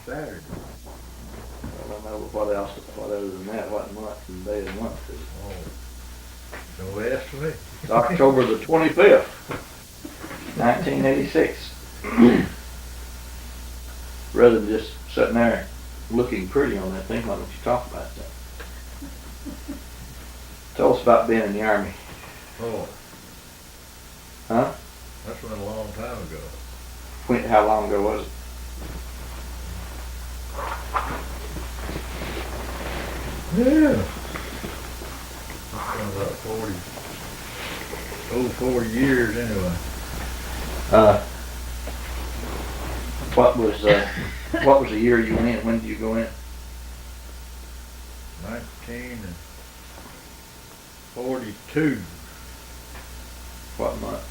Saturday. I don't know what else, what other than that, what month and day of the month is. Oh, no ask me. It's October the 25th, 1986. Rather than just sitting there looking pretty on that thing, why don't you talk about that? Tell us about being in the Army. Oh, Huh? that's been a long time ago. How long ago was it? Yeah. That's been about 40 years anyway. What was the year you went in? When did you go in? 1942, What month?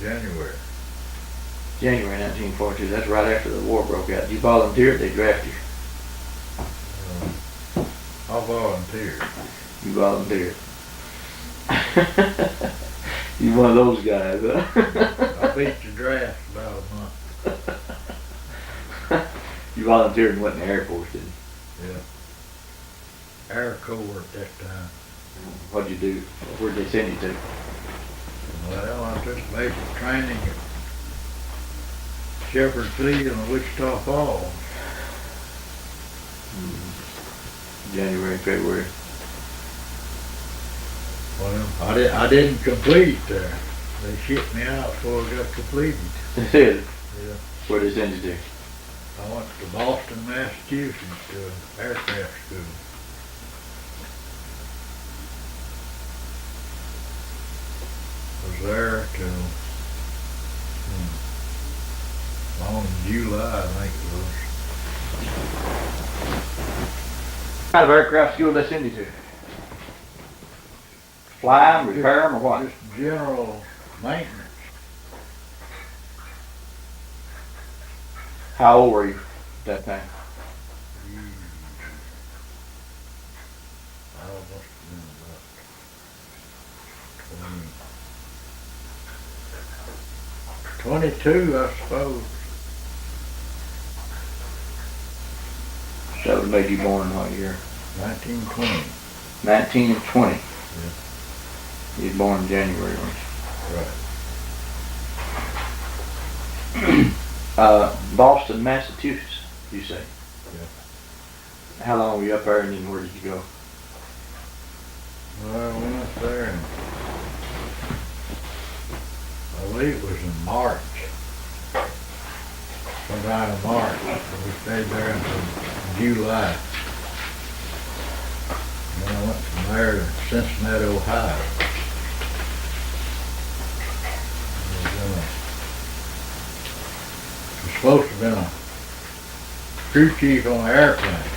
January. January 1942. That's right after the war broke out. You volunteered, they drafted you. I volunteered. You volunteered. You one of those guys, huh? I beat the draft about a month. You volunteered and went in the Air Force, didn't you? Yeah. Air Corps at that time. What'd you do? Where'd they send you to? Well, I took basic training at Shepherd Field in Wichita Falls. January, February. Well, I didn't complete there. They shipped me out before I got completed. They did? Yeah. Where'd they send you to? I went to Boston, Massachusetts to an aircraft school. Was there till long in July, I think it was. What kind of aircraft school did they send you to? Fly them, repair them, or what? Just general maintenance. How old were you at that time? I must have been about 22, I suppose. That would make you born in what year? 1920. 19 and 20. Yeah. You were born in January, weren't Right. you? Boston, Massachusetts, you say? Yeah. How long were you up there and then where did you go? Well, I went up there and I believe it was in March. Sometime in March. And we stayed there until July. And then I went from there to Cincinnati, Ohio. I was supposed to have been a crew chief on an airplane.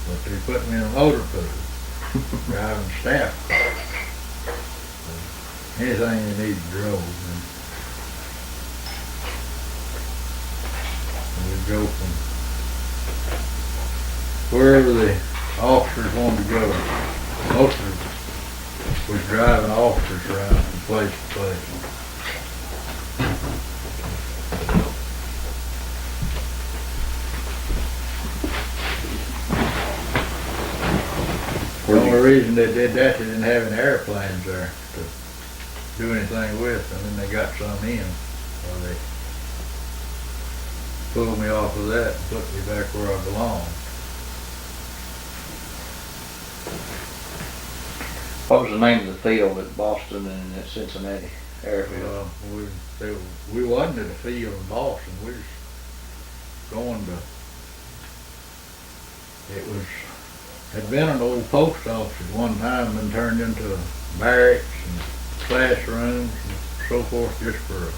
But they put me in a motor pool, driving staff cars. Anything you need drove. And we'd go from wherever the officers wanted to go. Most of it was driving officers around from place to place. The only reason they did that, they didn't have any airplanes there to do anything with, and then they got some in. So they pulled me off of that and put me back where I belong. What was the name of the field at Boston and at Cincinnati airfield? We wasn't at a field in Boston. We was going to. It had been an old post office at one time, been turned into barracks and classrooms and so forth, just for a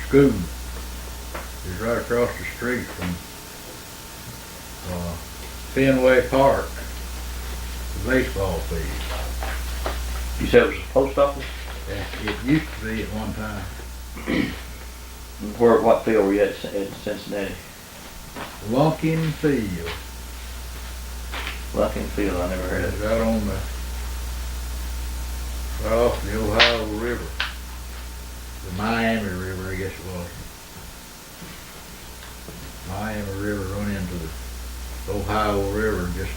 school. It was right across the street from Fenway Park, the baseball field. You said it was a post office? It used to be at one time. What field were you at Cincinnati? Lunkin Field. Lunkin Field, I never heard of it. Right on right off the Ohio River. The Miami River, I guess it was. Miami River run into the Ohio River just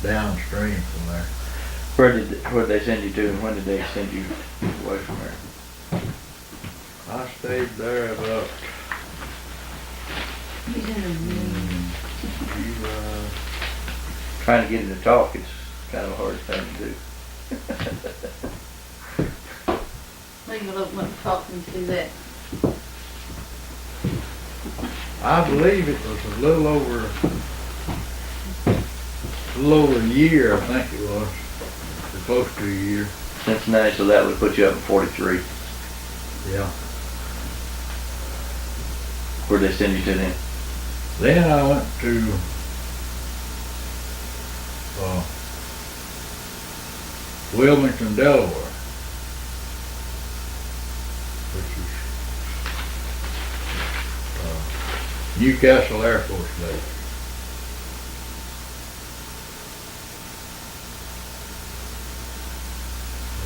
downstream from there. Where did they send you to, and when did they send you away from there? I stayed there about Trying to get him to talk is kind of a hard thing to do. Maybe you'll open up and talk and do that. I believe it was a little over a year, I think it was, or close to a year. Cincinnati, so that would put you up in 43. Yeah. Where'd they send you to then? Then I went to Wilmington, Delaware, which is Newcastle Air Force Base.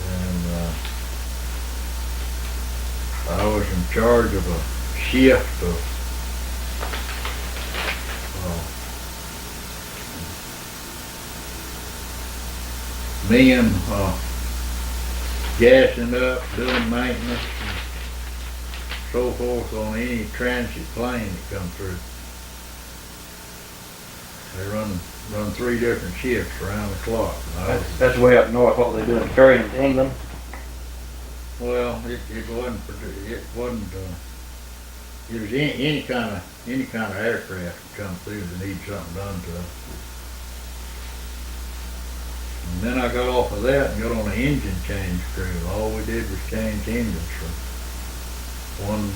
And I was in charge of a shift of men gassing up, doing maintenance and so forth on any transit plane that come through. They run 3 different shifts around the clock. That's way up north. What were they doing? Ferrying them to England? Well, it wasn't. It was any kind of aircraft that come through that need something done to them. And then I got off of that and got on an engine change crew. All we did was change engines from one.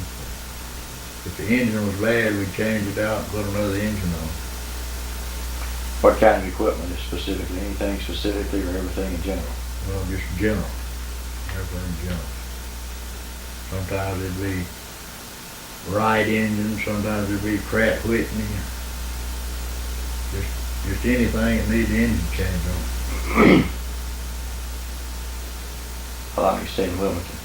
If the engine was bad, we'd change it out and put another engine on. What kind of equipment is specifically? Anything specifically or everything in general? Well, just general. Everything general. Sometimes it'd be Wright engine, sometimes it'd be Pratt Whitney. Just anything that needs engine change on. How long you stayed in Wilmington?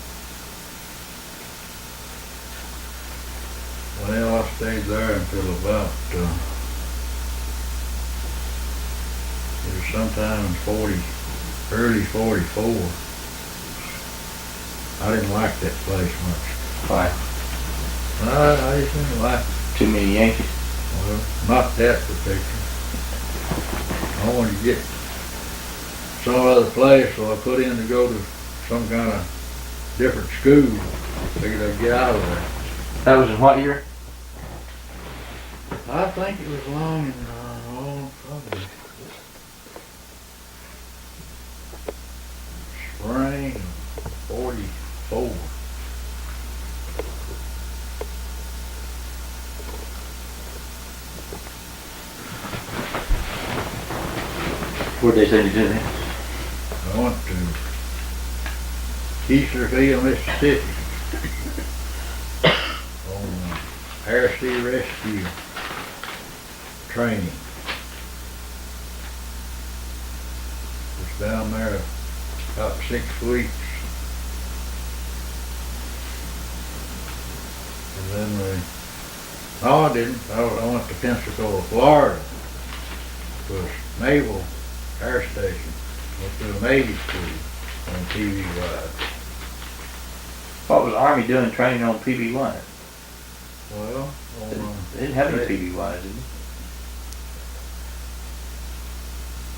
Well, I stayed there until about it was sometime in early 44. I didn't like that place much. Why? I just didn't like it. Too many Yankees? Well, not that particular. I wanted to get some other place, so I put in to go to some kind of different school. Figured I'd get out of there. That was in what year? I think it was long in, probably spring of 44. Where'd they send you to then? I went to Keeserfield, Mississippi on Air Sea Rescue training. Was down there about 6 weeks. And then no, I didn't. I went to Pensacola, Florida. It was Naval Air Station. Went to a Navy school on PB-1. What was the Army doing training on PB-1? Well, They didn't have any PB-1s, did they?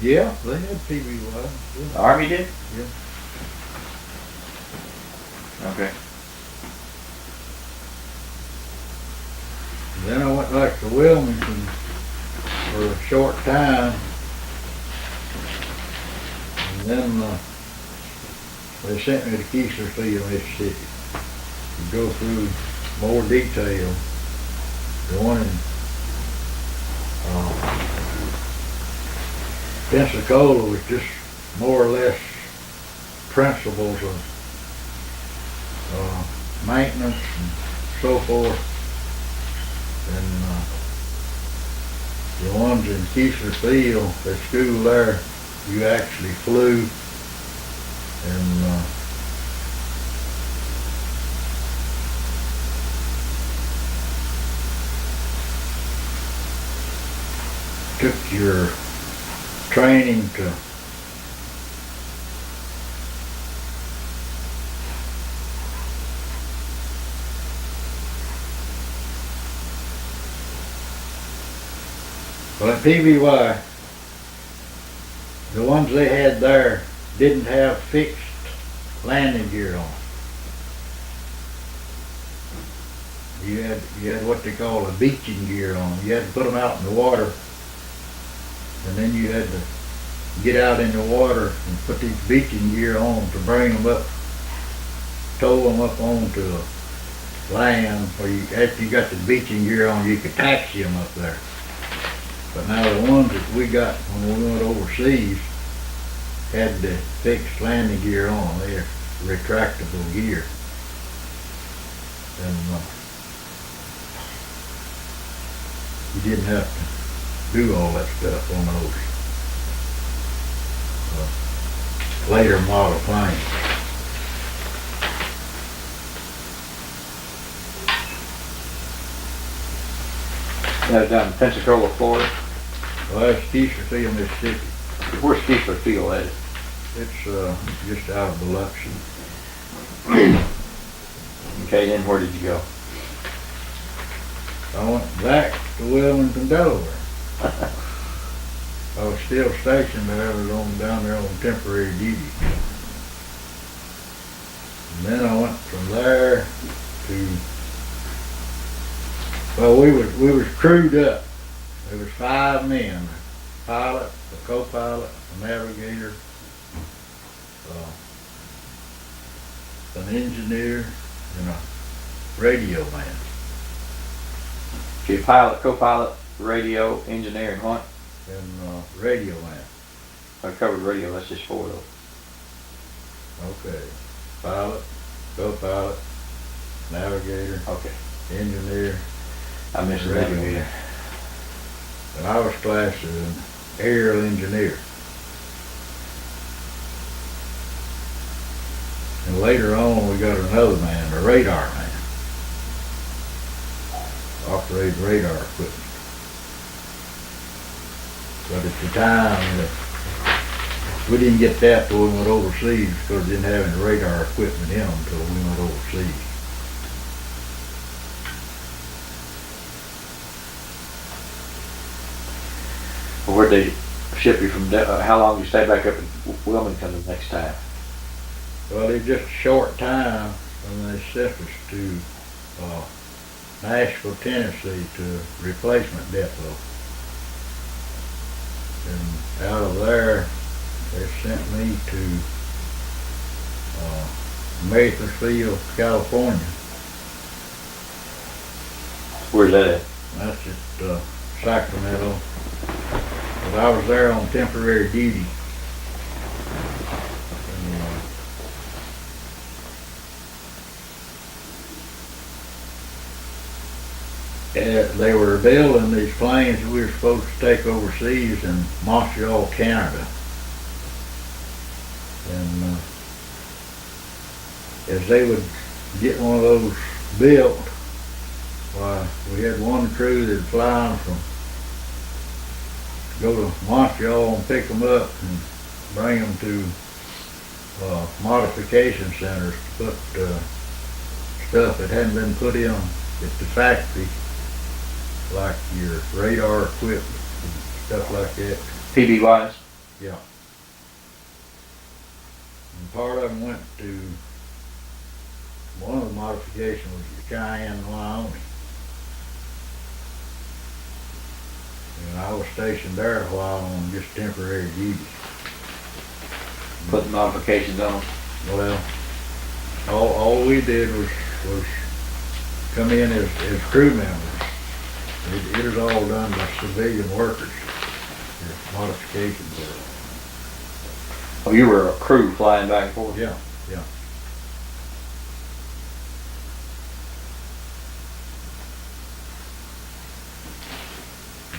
yeah, they had PB-1. The Army did? Yeah. Okay. Then I went back to Wilmington for a short time. And then they sent me to Keeserfield, Mississippi to go through more detail. The one in Pensacola was just more or less principles of maintenance and so forth. And the ones in Keeserfield, the school there, you actually flew and took your training to well, at PBY, the ones they had there didn't have fixed landing gear on. You had what they call a beaching gear on. You had to put them out in the water, and then you had to get out in the water and put these beaching gear on to bring them up, tow them up onto the land, or after you got the beaching gear on, you could taxi them up there. But now the ones that we got when we went overseas had the fixed landing gear on. They're retractable gear. And you didn't have to do all that stuff on those later model planes. That was down in Pensacola, Florida. Well, that's Keisler Field, Mississippi. Where's Keisler Field at? It's just out of Biloxi. Okay, then where did you go? I went back to Wilmington, Delaware. I was still stationed there. I was down there on temporary duty. And then I went from there to, well, we was crewed up. There was 5 men, a pilot, a co-pilot, a navigator, an engineer, and a radio man. Okay, pilot, co-pilot, radio, engineer, and what? And radio man. I covered radio, that's just 4 though. Okay. Pilot, co-pilot, navigator, Okay, engineer, I missed the radio navigator. man. And I was classed as an aerial engineer. And later on we got another man, a radar man. Operated radar equipment. But at the time, we didn't get that till we went overseas because we didn't have any radar equipment in them until we went overseas. Well, where'd they ship you from? How long did you stay back up in Wilmington the next time? Well, it was just a short time, and they sent us to Nashville, Tennessee, to replacement depot. And out of there, they sent me to Mathersfield, California. Where's that at? That's at Sacramento. But I was there on temporary duty. They were building these planes that we were supposed to take overseas in Montreal, Canada. And as they would get one of those built, why, we had one crew that'd fly them go to Montreal and pick them up and bring them to modification centers to put stuff that hadn't been put in at the factory, like your radar equipment and stuff like that. PBYs? Yeah. And part of them went to, one of the modifications was Cheyenne, Wyoming. And I was stationed there a while on just temporary duty. Putting modifications on them? Well, all we did was come in as crew members. It was all done by civilian workers, the modifications were. Oh, you were a crew flying back and forth? Yeah, yeah.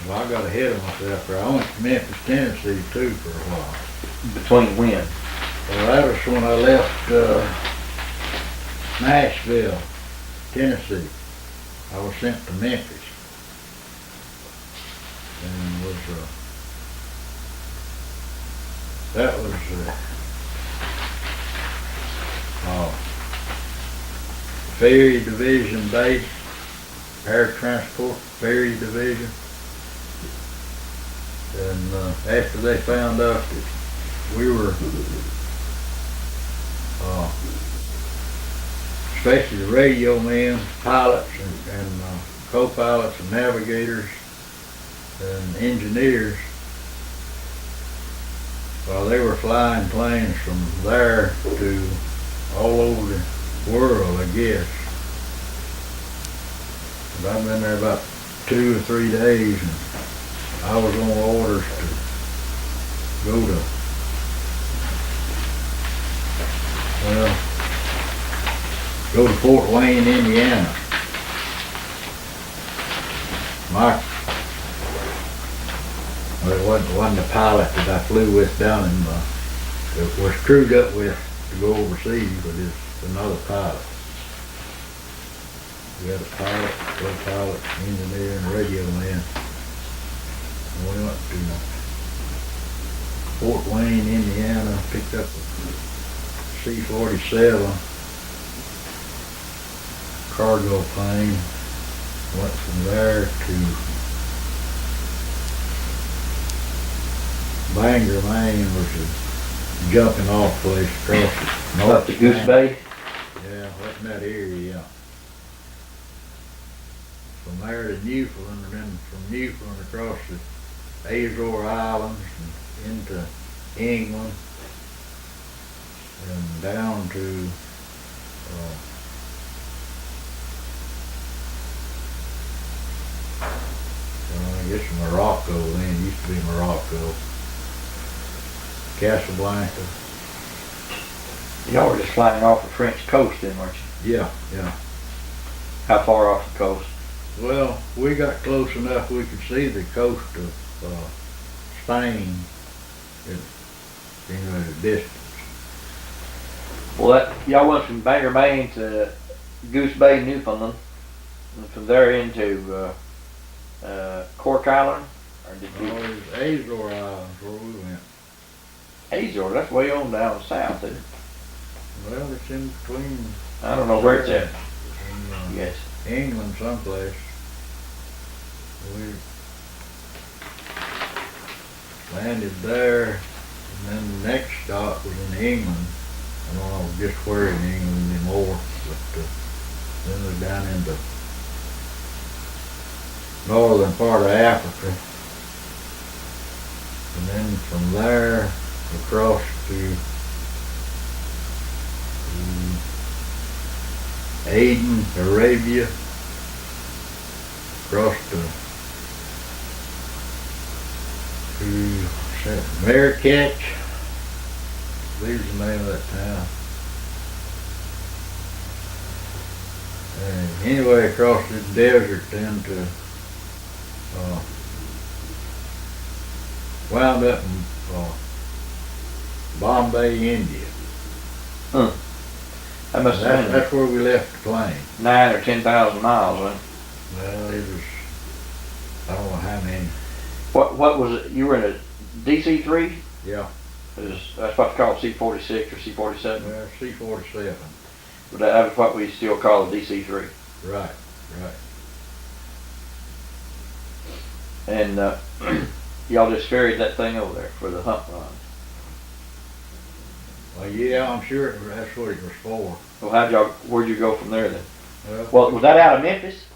Well, I got ahead of myself there. I went to Memphis, Tennessee too for a while. Between when? Well, that was when I left Nashville, Tennessee. I was sent to Memphis and was that was, ferry division base, air transport ferry division. And, after they found out that we were, especially the radio men, pilots and co-pilots and navigators and engineers, well, they were flying planes from there to all over the world, I guess. But I've been there about 2 or 3 days, and I was on orders to go to Fort Wayne, Indiana. Well, it wasn't the pilot that I flew with down in, that was crewed up with to go overseas, but it's another pilot. We had a pilot, co-pilot, engineer, and radio man. And we went to Fort Wayne, Indiana, picked up a C-47 cargo plane, went from there to Bangor, Maine, was a jumping off place across the Up to Goose Bay? Yeah, up in that area, yeah. From there to Newfoundland, and then from Newfoundland across the Azore Islands and into England, and down to I guess Morocco then, it used to be Morocco. Casablanca. Y'all were just flying off the French coast then, weren't you? Yeah, yeah. How far off the coast? Well, we got close enough we could see the coast of Spain at a distance. Well, y'all went from Bangor, Maine to Goose Bay, Newfoundland, and from there into Cork Island? Or did you? Oh, it was Azore Islands where we went. Azore, that's way on down south, isn't it? Well, it's in between. I don't know where it's at. In, Yes. England someplace. We landed there, and then the next stop was in England. I don't know just where in England anymore, but then we're down into northern part of Africa. And then from there across to Aden, Arabia, across to Marrakech, I believe the name of that town. And anyway, across the desert then to wound up in Bombay, India. Huh. That must have been That's where we left the plane. 9,000 or 10,000 miles, wasn't it? Well, it was, I don't know how many. What was it? You were in a DC-3? Yeah. That's what's called C-46 or C-47? Well, C-47. But that was what we still call a DC-3. Right, right. And y'all just ferried that thing over there for the hump run. Well, yeah, I'm sure that's what it was for. Well, where'd you go from there then? Well, Was that out of Memphis?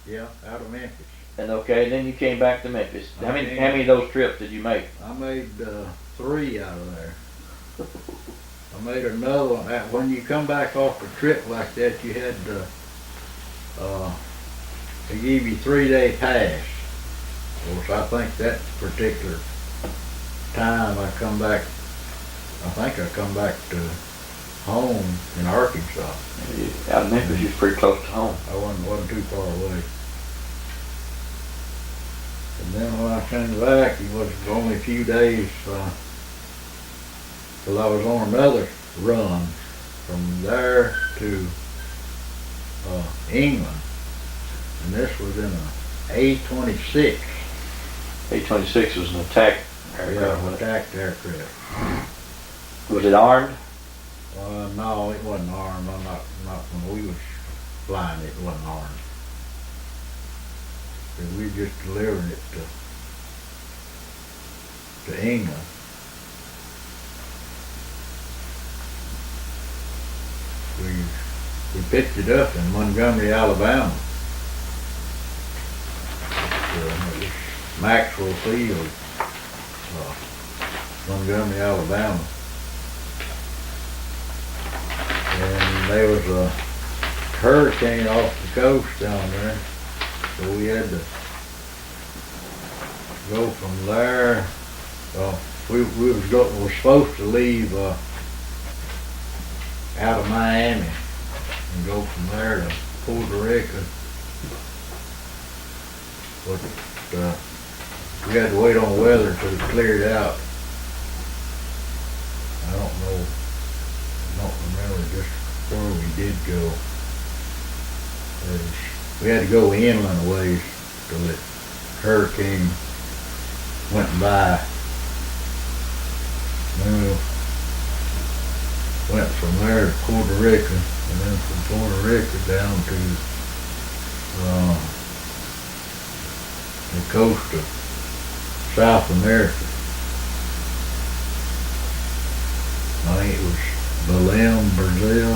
yeah, out of Memphis. And okay, then you came back to Memphis. How many Okay. how many of those trips did you make? I made 3 out of there. I made another one. When you come back off a trip like that, you had to, they give you 3-day pass. Of course, I think that particular time I come back to home in Arkansas. Out of Memphis, you was pretty close to home. I wasn't too far away. And then when I came back, it was only a few days till I was on another run from there to England. And this was in a A-26 A-26 was an attack aircraft, Yeah, wasn't it? attacked aircraft. Was it armed? No, it wasn't armed. Not when we was flying. It wasn't armed. We were just delivering it to England. We picked it up in Montgomery, Alabama. It was Maxwell Field, Montgomery, Alabama. And there was a hurricane off the coast down there, so we had to go from there. We were supposed to leave out of Miami and go from there to Puerto Rico, but we had to wait on weather till it cleared out. I don't remember just where we did go. We had to go inland a ways till the hurricane went by. Then we went from there to Puerto Rico, and then from Puerto Rico down to the coast of South America. I think it was Belém, Brazil.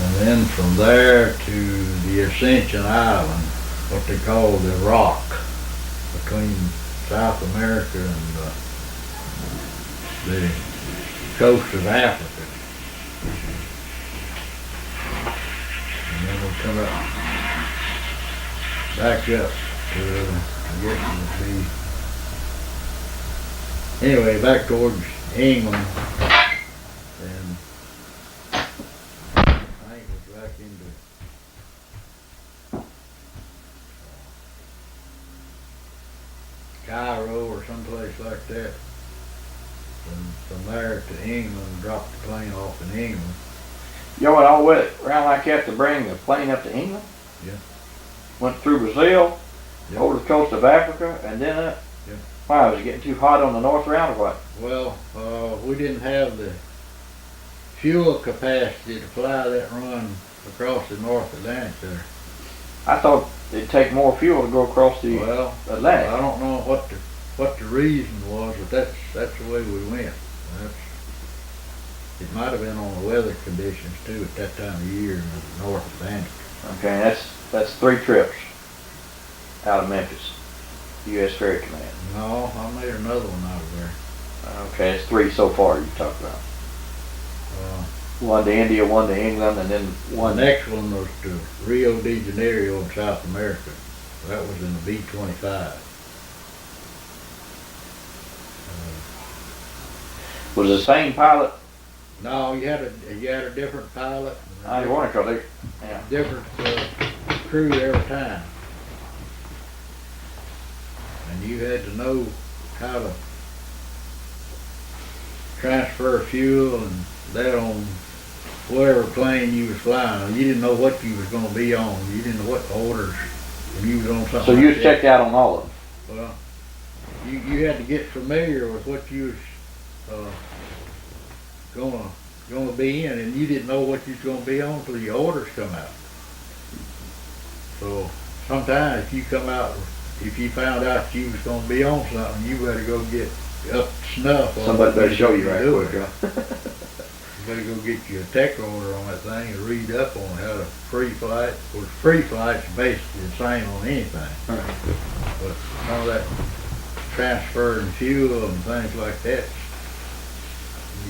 And then from there to the Ascension Island, what they call the Rock, between South America and the coast of Africa. And then we'll come up, back up to, I guess it would be, anyway, back towards England. And I think it was back into Cairo or someplace like that. And from there to England, dropped the plane off in England. Y'all went all the way around like that to bring the plane up to England? Yeah. Went through Brazil, Yeah. over the coast of Africa, and then up? Yeah. Why, was it getting too hot on the north round or what? Well, we didn't have the fuel capacity to fly that run across the North Atlantic there. I thought it'd take more fuel to go across the Well, Atlantic. I don't know what the reason was, but that's the way we went. It might have been on the weather conditions too at that time of year in the North Atlantic. Okay, that's 3 trips out of Memphis, U.S. Ferry Command. No, I made another one out of there. Okay, it's 3 so far you talked about. One to India, one to England, and then The one. next one was to Rio de Janeiro in South America. That was in the B-25. Was it the same pilot? No, you had a different pilot. I was wondering, cause they, yeah. Different crew every time. And you had to know how to transfer fuel and that on whatever plane you was flying. You didn't know what you was going to be on. You didn't know what orders. And you was on something. So like you was that. checked out on all of them? Well, you had to get familiar with what you was gonna be in, and you didn't know what you was gonna be on till your orders come out. So sometimes if you found out you was gonna be on something, you better go get up to snuff. on Somebody what better you show you gonna right do. quick, huh? You better go get you a tech order on that thing and read up on how to free flight. Of course, free flight's basically the same on anything. Right. But some of that transferring fuel and things like that,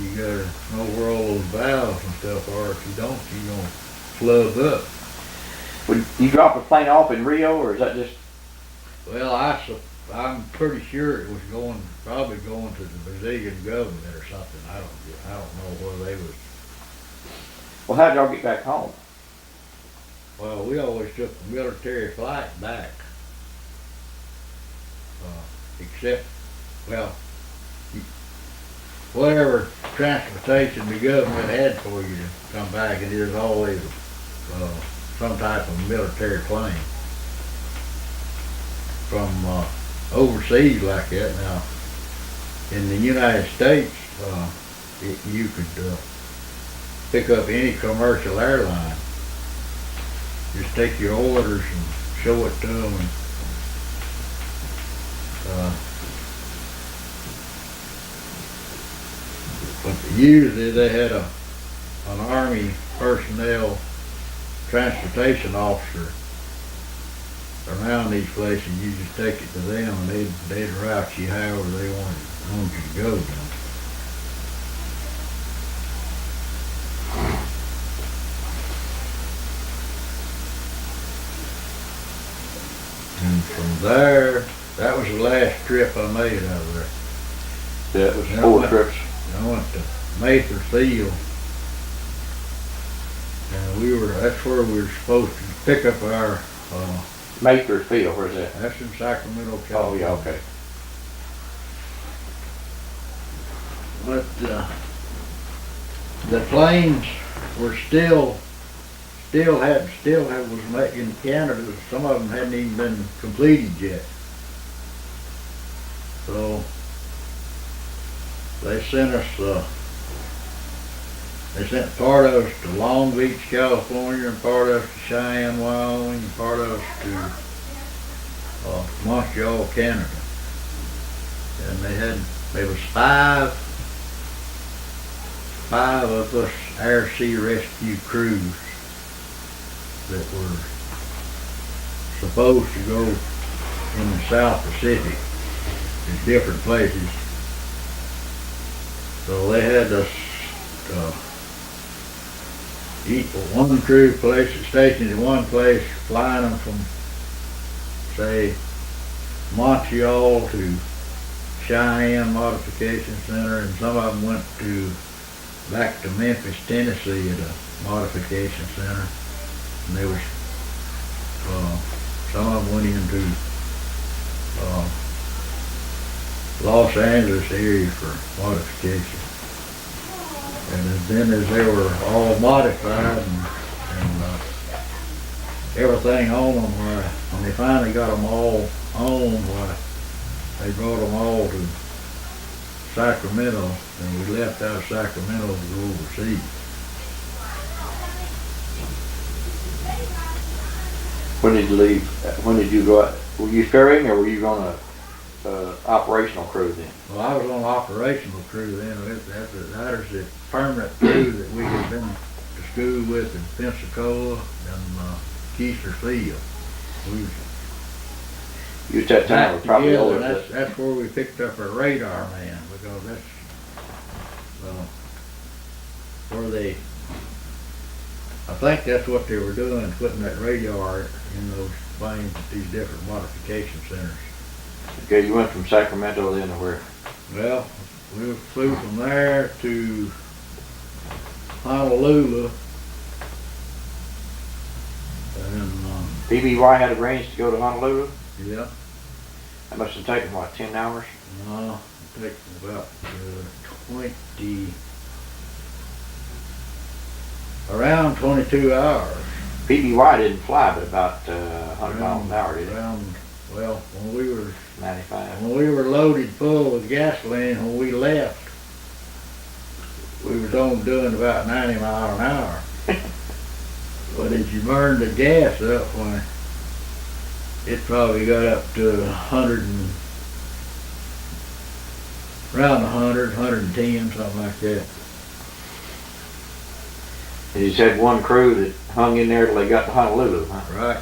you gotta know where all those valves and stuff are. If you don't, you're gonna flub up. Would you drop a plane off in Rio, or is that just? Well, I'm pretty sure it was probably going to the Brazilian government or something. I don't know where they was. Well, how'd y'all get back home? Well, we always took the military flight back. Except, well, whatever transportation the government had for you to come back, and there's always some type of military plane from overseas like that. Now, in the United States, you could pick up any commercial airline. Just take your orders and show it to them. But usually they had an Army personnel transportation officer around these places. You just take it to them and they'd route you however they wanted you to go. And from there, that was the last trip I made out of there. Yeah, it was 4 trips. I went to Mather Field, and that's where we were supposed to pick up our, Mather Field, where's that? that's in Sacramento, Oh, California. yeah, okay. But, the planes were still was made in Canada. Some of them hadn't even been completed yet. So they sent part of us to Long Beach, California, and part of us to Cheyenne, Wyoming, and part of us to Montreal, Canada. And there was five of us air sea rescue crews that were supposed to go in the South Pacific to different places. So they had us one crew stationed in one place, flying them from, say, Montreal to Cheyenne Modification Center, and some of them went back to Memphis, Tennessee at a modification center. And there was, some of them went into Los Angeles area for modification. And then as they were all modified and everything on them, when they finally got them all on, they brought them all to Sacramento, and we left out of Sacramento to go overseas. When did you leave? When did you go out? Were you ferrying or were you on a operational crew then? Well, I was on operational crew then. That was the permanent crew that we had been to school with in Pensacola and Keister Field. You at that time were probably together, older. that's where we picked up our radar man, because that's where I think that's what they were doing, putting that radar in those planes at these different modification centers. Okay, you went from Sacramento then to where? Well, we flew from there to Honolulu, and PBY had arranged to go to Honolulu? yeah. That must have taken, what, 10 hours? No, it takes about 20, around 22 hours. PBY didn't fly but about 100 miles an hour, did it? Well, when we were 95. When we were loaded full with gasoline, when we left, we was only doing about 90 miles an hour. But as you burn the gas up, when it probably got up to 100 and around 110, something like that. And you just had one crew that hung in there till they got to Honolulu, huh? Right.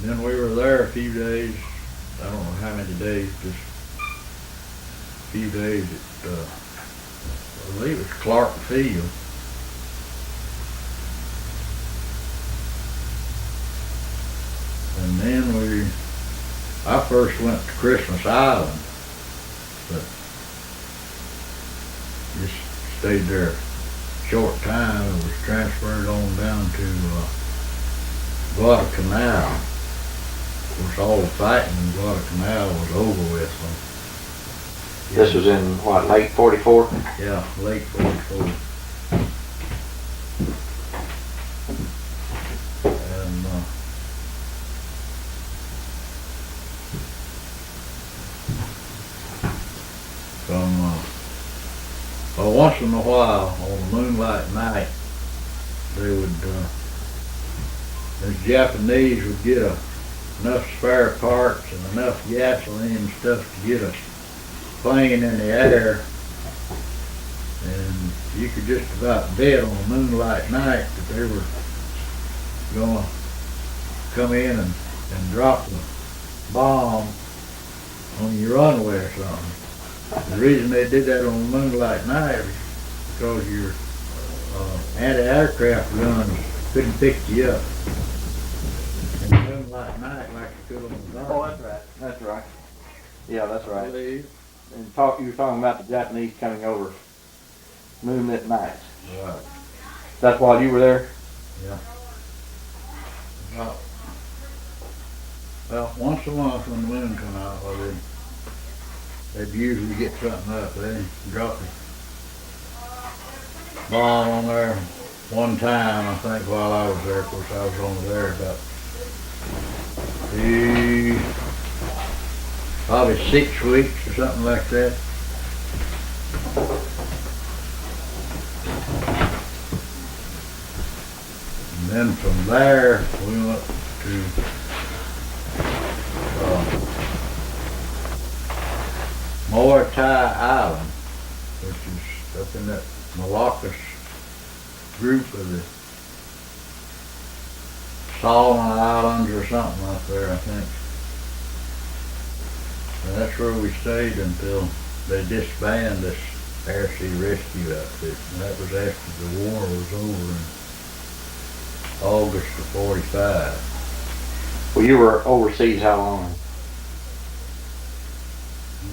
Then we were there a few days. I don't know how many days, just a few days at, I believe it was Clark Field. And then I first went to Christmas Island, but just stayed there a short time and was transferred on down to Guadalcanal. Of course, all the fighting in Guadalcanal was over with. This was in, what, late 44? Yeah, late 44. from, well, once in a while, on a moonlight night, they would, the Japanese would get enough spare parts and enough gasoline and stuff to get a plane in the air, and you could just about bet on a moonlight night that they were gonna come in and drop the bomb on your runway or something. The reason they did that on a moonlight night was because your anti-aircraft guns couldn't pick you up in the moonlight night like you could on the dark. Oh, that's right. That's right. Yeah, that's I right. believe. And you were talking about the Japanese coming over moonlit nights. Right. That's while you were there? Yeah. Well, once a month when the moon come out, well, they'd usually get something up. They dropped a bomb on there one time, I think, while I was there. Of course, I was only there about probably 6 weeks or something like that. And then from there, we went to Molokai Island, which is up in that Moluccas group of the Solomon Islands or something up there, I think. And that's where we stayed until they disbanded this air sea rescue outfit. And that was after the war was over in August of '45. Well, you were overseas how long?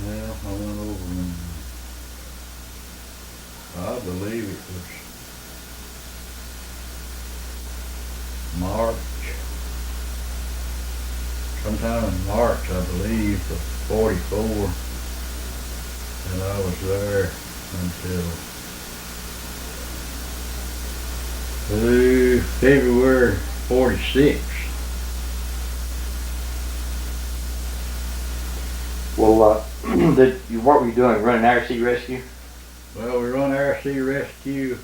Well, I went over in, I believe it was March. Sometime in March, I believe, of '44. And I was there until February '46. Well, what were you doing? Running air sea rescue? Well, we run air sea rescue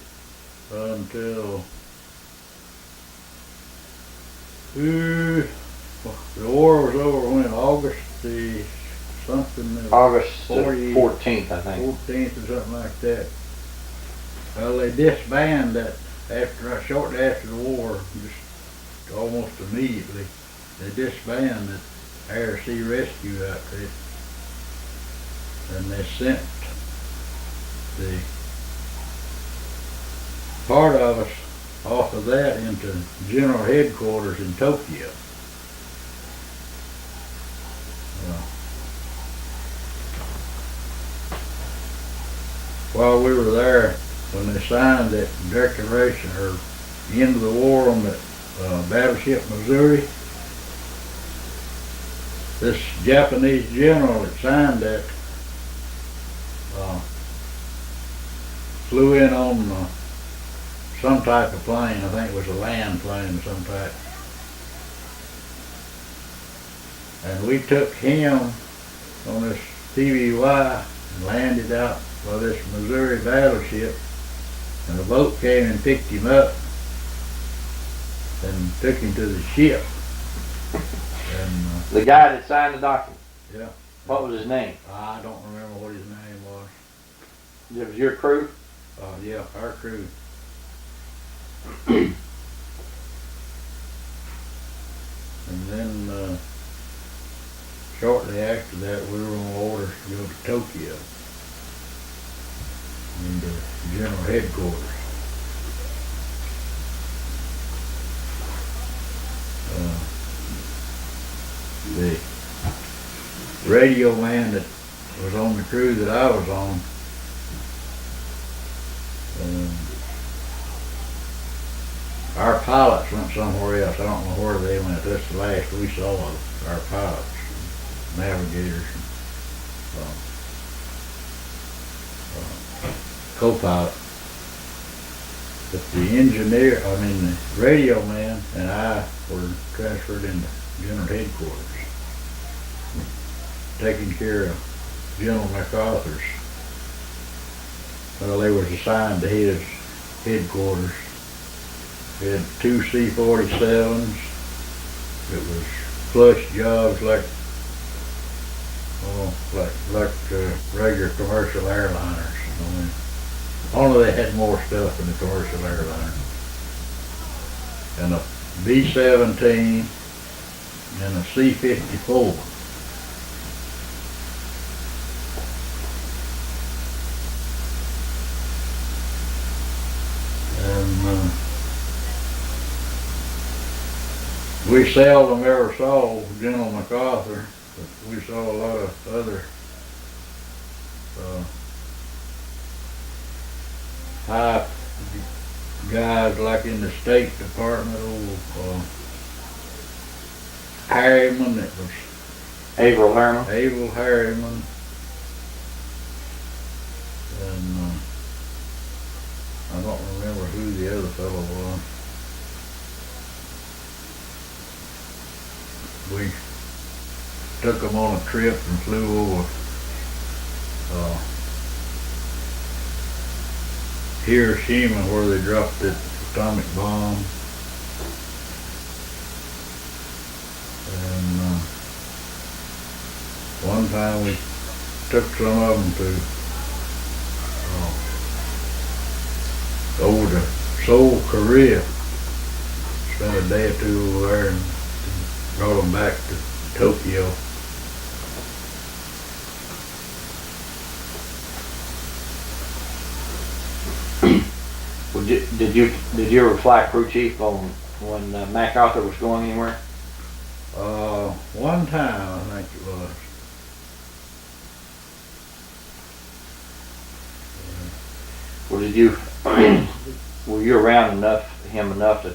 until the war was over when August the something. August 40, 14th, I think. 14th or something like that. Well, they disbanded that shortly after the war, just almost immediately. They disbanded air sea rescue outfit, and they sent the part of us off of that into general headquarters in Tokyo. While we were there, when they signed that declaration or the end of the war on the battleship Missouri, this Japanese general that signed that flew in on some type of plane. I think it was a land plane of some type. And we took him on this TVY and landed out by this Missouri battleship, and a boat came and picked him up and took him to the ship. And The guy that signed the document. yeah, What was his name? I don't remember what his name was. It was your crew? Yeah, our crew. And then shortly after that, we were on orders to go to Tokyo, into general headquarters. The radio man that was on the crew that I was on, our pilots went somewhere else. I don't know where they went. That's the last we saw of our pilots, navigators, co-pilot. But the engineer, the radio man and I were transferred into general headquarters, taking care of General MacArthur's Well, they was assigned to his headquarters. He had 2 C-47s. It was flush jobs like regular commercial airliners. I mean, only they had more stuff than the commercial airliner. And a B-17 and a C-54. And we seldom ever saw General MacArthur, but we saw a lot of other high guys like in the State Department, Harriman, it was Averill Harriman. Abel Harriman, and I don't remember who the other fellow was. We took them on a trip and flew over Hiroshima, where they dropped that atomic bomb. And one time we took some of them to over to Seoul, Korea. Spent a day or two over there and brought them back to Tokyo. Well, did you ever fly crew chief on when MacArthur was going anywhere? One time I think it was. Well, did you were you around him enough to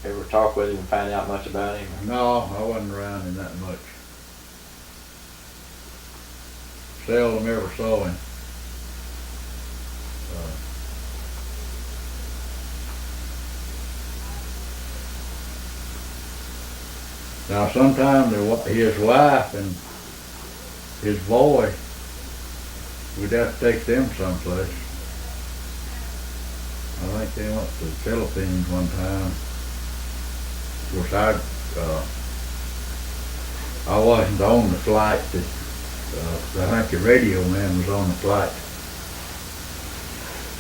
ever talk with him and find out much about him? No, I wasn't around him that much. Seldom ever saw him. Now sometimes his wife and his boy, we'd have to take them someplace. I think they went to the Philippines one time. Of course, I wasn't on the flight. I think the radio man was on the flight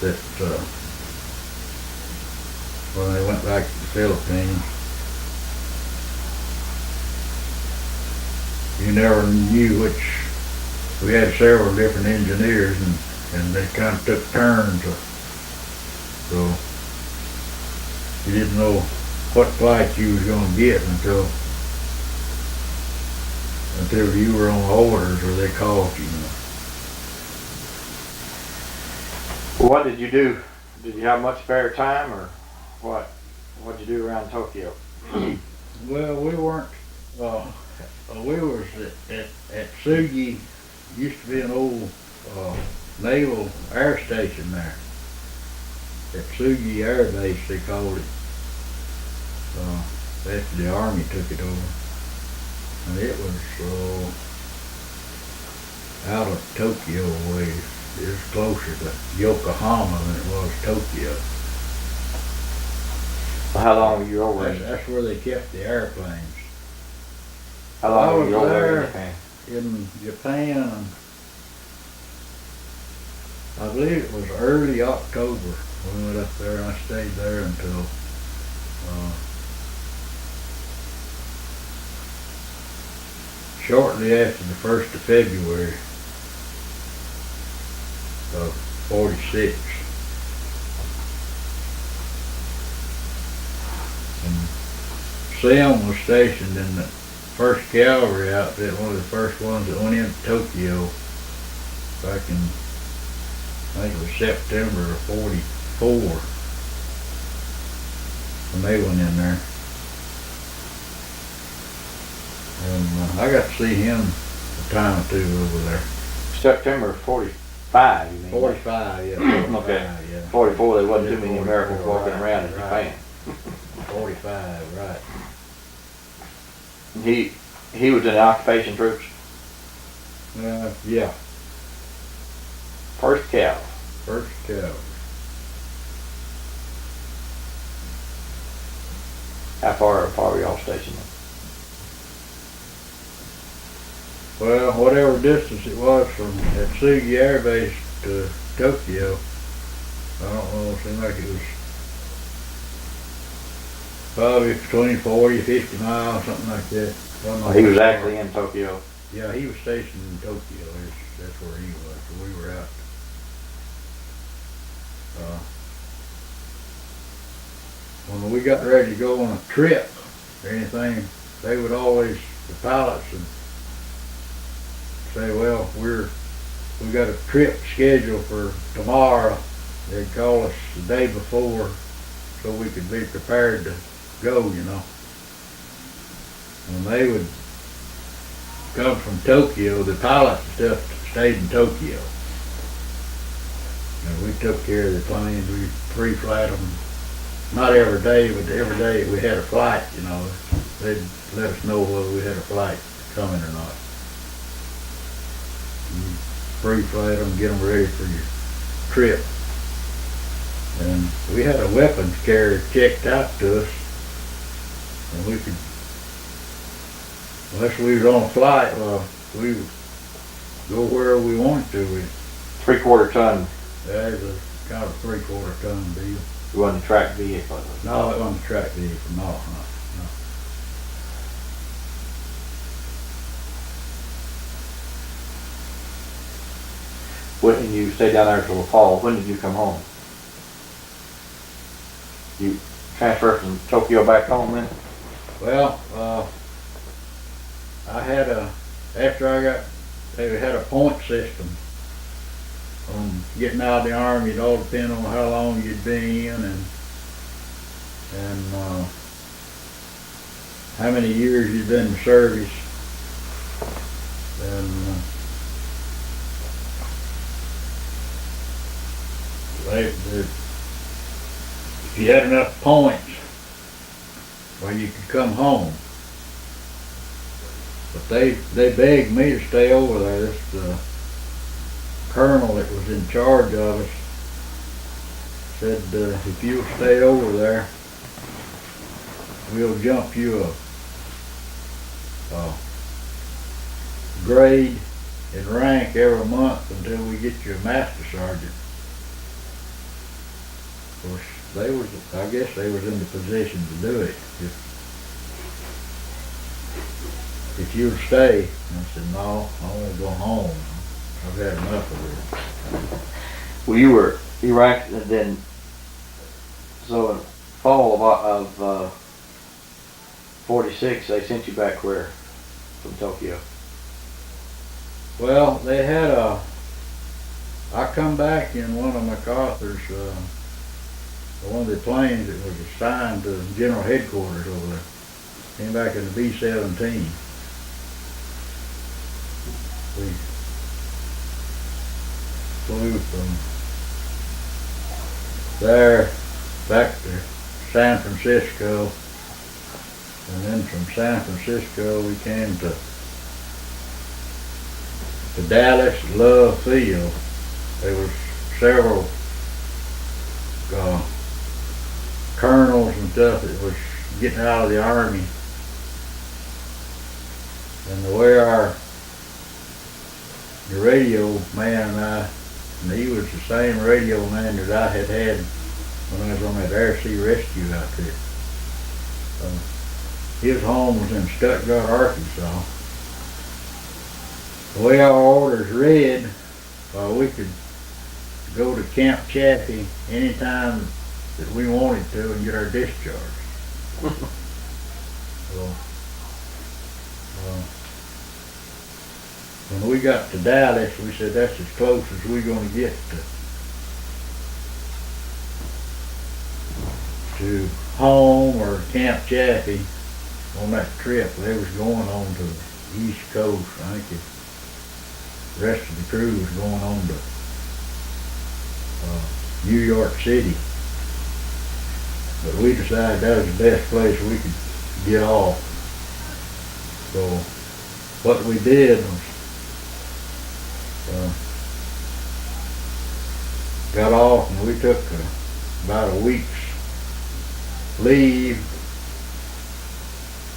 that when they went back to the Philippines. You never knew which. We had several different engineers, and they kind of took turns. So you didn't know what flight you was going to get until you were on orders or they called you. Well, what did you do? Did you have much spare time, or what? What did you do around Tokyo? Well, we weren't. We was at Tsugi. Used to be an old naval air station there. At Tsugi Air Base, they called it. After the Army took it over. And it was out of Tokyo way. It was closer to Yokohama than it was Tokyo. Well, how long were you over? That's where they kept the airplanes. How long were you over there in Japan? In Japan, I believe it was early October when we went up there, and I stayed there until shortly after the 1st of February of 46. And Sam was stationed in the 1st Cavalry outfit, one of the first ones that went into Tokyo back in, I think it was September of 44 when they went in there. And I got to see him a time or two over there. September 45, you mean? 45, yeah. 45, Okay. Yeah. 44, there wasn't too many 44, Americans walking right, around in right. Japan. 45, right. He was in the occupation troops? Yeah. 1st Cal. First Cavalry. How far apart were y'all stationed? Well, whatever distance it was from Atsugi Air Base to Tokyo, I don't know, it seemed like it was probably between 40, 50 miles, something like that. He was actually in Tokyo. Yeah, he was stationed in Tokyo. That's where he was. So we were out. When we got ready to go on a trip or anything, they would always, the pilots would say, well, we got a trip scheduled for tomorrow. They'd call us the day before so we could be prepared to go, you know. When they would come from Tokyo, the pilots and stuff stayed in Tokyo. And we took care of the planes. We pre-flight them. Not every day, but every day we had a flight, you know. They'd let us know whether we had a flight coming or not. You pre-flight them, get them ready for your trip. And we had a weapons carrier checked out to us, and we could, unless we was on a flight, we would go where we wanted to. 3/4 ton. That was a kind of a 3/4 ton deal. It wasn't a tracked vehicle. No, it wasn't a track vehicle, no. When you stayed down there till the fall, when did you come home? You transferred from Tokyo back home then? Well, they had a point system on getting out of the Army. It all depended on how long you'd been in and how many years you'd been in service. And if you had enough points, well, you could come home. But they begged me to stay over there. This colonel that was in charge of us said, if you'll stay over there, we'll jump you a grade in rank every month until we get you a master sergeant. Of course, I guess they was in the position to do it. If you'll stay. And I said, no, I want to go home. I've had enough of it. Well, you were ranked then, so in fall of 46, they sent you back where from Tokyo? Well, they had I come back in one of MacArthur's, one of the planes that was assigned to General Headquarters over there. Came back in the B-17. We flew from there back to San Francisco, and then from San Francisco we came to Dallas Love Field. There was several colonels and stuff that was getting out of the Army, and the way the radio man and he was the same radio man that I had when I was on that air sea rescue outfit. His home was in Stuttgart, Arkansas. The way our orders read, we could go to Camp Chaffee anytime that we wanted to and get our discharge. So, when we got to Dallas, we said that's as close as we're going to get to home or Camp Chaffee on that trip. They was going on to the East Coast. I think the rest of the crew was going on to New York City. But we decided that was the best place we could get off. So what we did was got off and we took about a week's leave.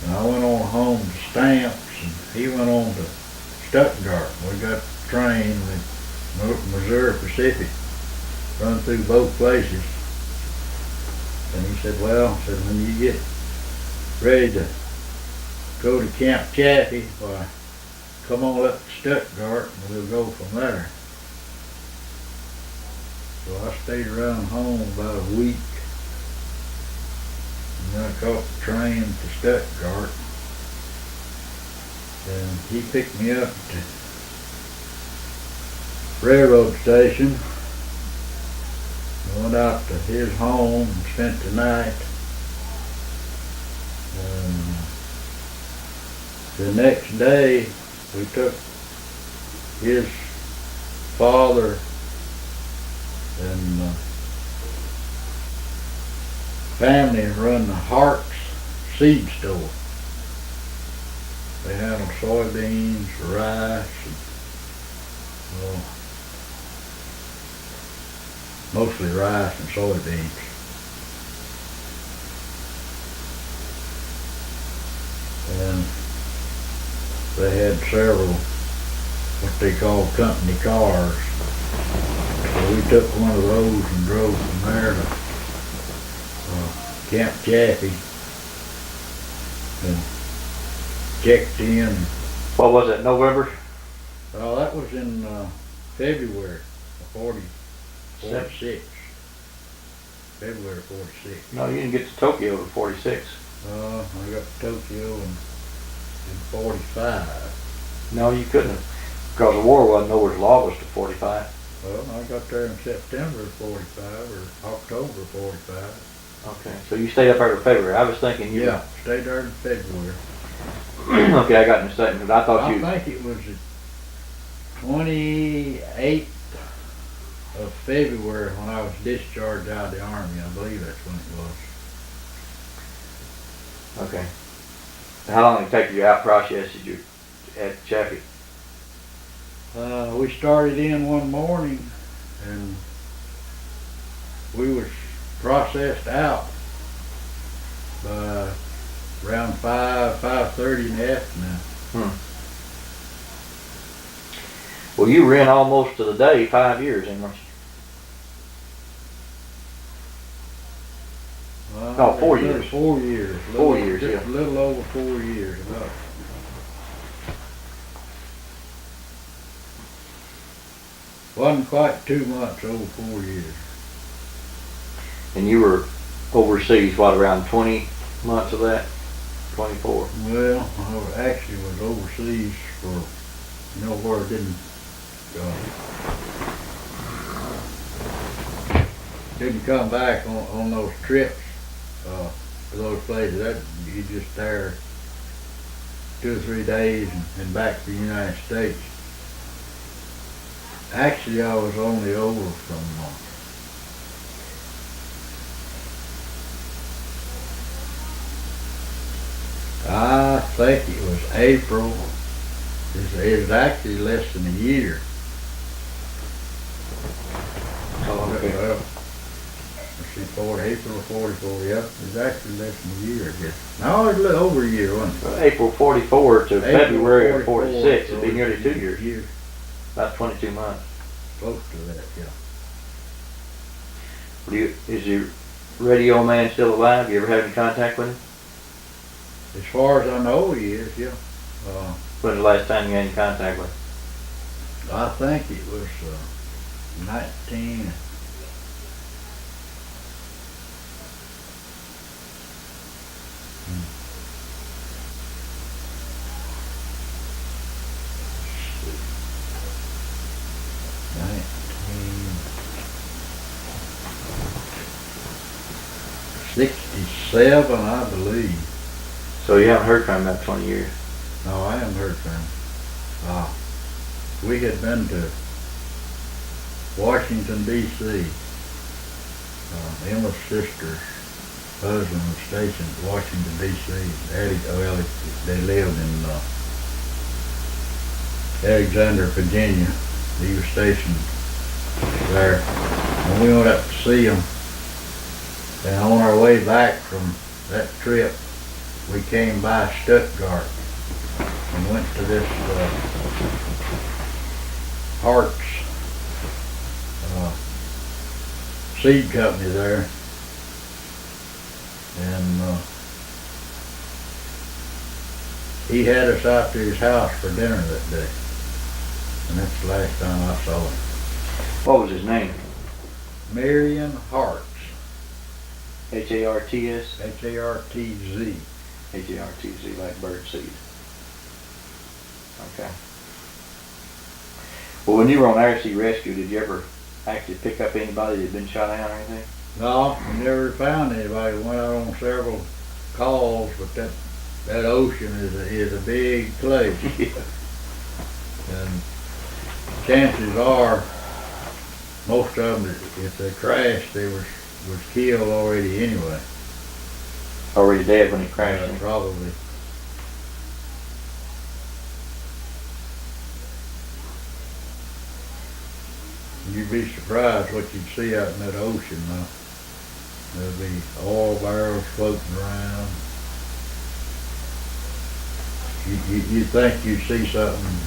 And I went on home to Stamps and he went on to Stuttgart. We got trained with Missouri Pacific, run through both places. And he said, well, when you get ready to go to Camp Chaffee, why, come on up to Stuttgart and we'll go from there. So I stayed around home about a week. And then I caught the train to Stuttgart. And he picked me up at the railroad station. I went out to his home and spent the night. And the next day, we took his father and family and run the Hart's seed store. They handled soybeans, rice, and, mostly rice and soybeans. And they had several what they call company cars. So we took one of those and drove from there to Camp Chaffee and checked in. What was it, November? Oh, that was in February of 46. February 46. No, you didn't get to Tokyo in 46. I got to Tokyo in 45. No, you couldn't, because the war wasn't over as long as to 45. Well, I got there in September of 45 or October 45. Okay, so you stayed up there till February. I was thinking you. Yeah, stayed there in February. Okay, I got mistaken, because I thought I think it was the 28th of February when I was discharged out of the Army. I believe that's when it was. Okay. How long did it take you out process did you at Chaffee? We started in one morning and we was processed out by around 5:30 in the afternoon. Well, you ran almost to the day 5 years, ain't you? No, 4 years. 4 years. 4 years, just yeah. A little over 4 years. About. Wasn't quite 2 months over 4 years. And you were overseas, what, around 20 months of that? 24? Well, I actually was overseas for, where I didn't come back on those trips to those places. That you just there 2 or 3 days and back to the United States. Actually, I was only over from I think it was April. It was actually less than a year. Oh, okay. Well, let's see, April of 44, yeah. It was actually less than a year, I guess. No, it was a little over a year, wasn't it? Well, April 44 to February of 46, it'd be nearly 2 years. years. About 22 months. Close to that, yeah. Is your radio man still alive? You ever had any contact with him? As far as I know, he is, yeah. When's the last time you had any contact with him? I think it was 19. '67, I believe. So you haven't heard from him in about 20 years? No, I haven't heard from him. We had been to Washington, D.C. Emma's sister's husband was stationed at Washington, D.C. They lived in Alexandria, Virginia. He was stationed there. And we went up to see them. And on our way back from that trip, we came by Stuttgart and went to this Hart's seed company there. And he had us out to his house for dinner that day. And that's the last time I saw him. What was his name? Marion Hartz. H-A-R-T-S? H-A-R-T-Z. H-A-R-T-Z, like bird seed. Okay. Well, when you were on Air Sea Rescue, did you ever actually pick up anybody that had been shot down or anything? No, we never found anybody. Went out on several calls, but that ocean is a big place. Yeah. And chances are, most of them, if they crashed, they was killed already anyway. Already dead when he crashed? Yeah, probably. You'd be surprised what you'd see out in that ocean now. There'd be oil barrels floating around. You'd think you'd see something.